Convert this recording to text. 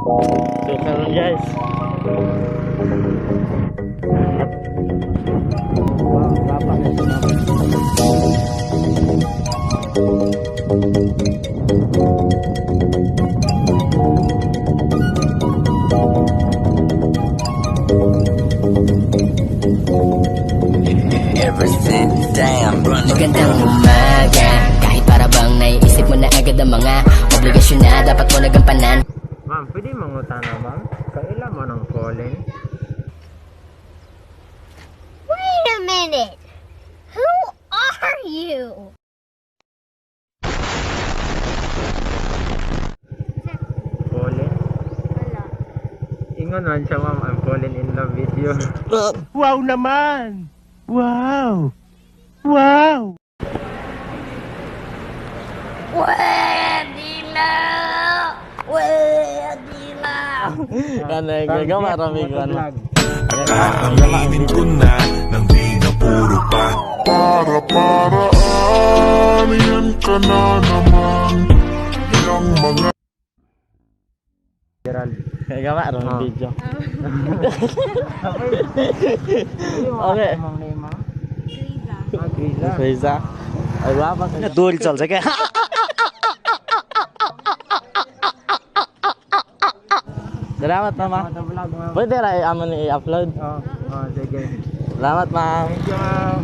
So karon guys. Wow, rapa na ito naman. Ever since damn magandang umaga. Kahit para bang naiisip mo na agad ang mga obligasyon na dapat mo nagampanan. Ma'am, pwede mangutana ma'am? Kailan mo ng calling? Wait a minute. Who are you? Calling? Wala. Ingon man siya ma'am, I'm falling in love with you. Wow naman! Wow! Wow! Pwedila! Pwedila! Kanay, gagama rami ko ano. Aaminin ko na nang di na puro pa. Para-paraan yan ka na naman. Yung mga Gerald. Gagama rami video. Okay. Griza. Ay wapa ka. दूर चल सके Salamat mama. Pwede ra i-amon i-upload. Oo, sige. Salamat ma'am. Thank you ma'am.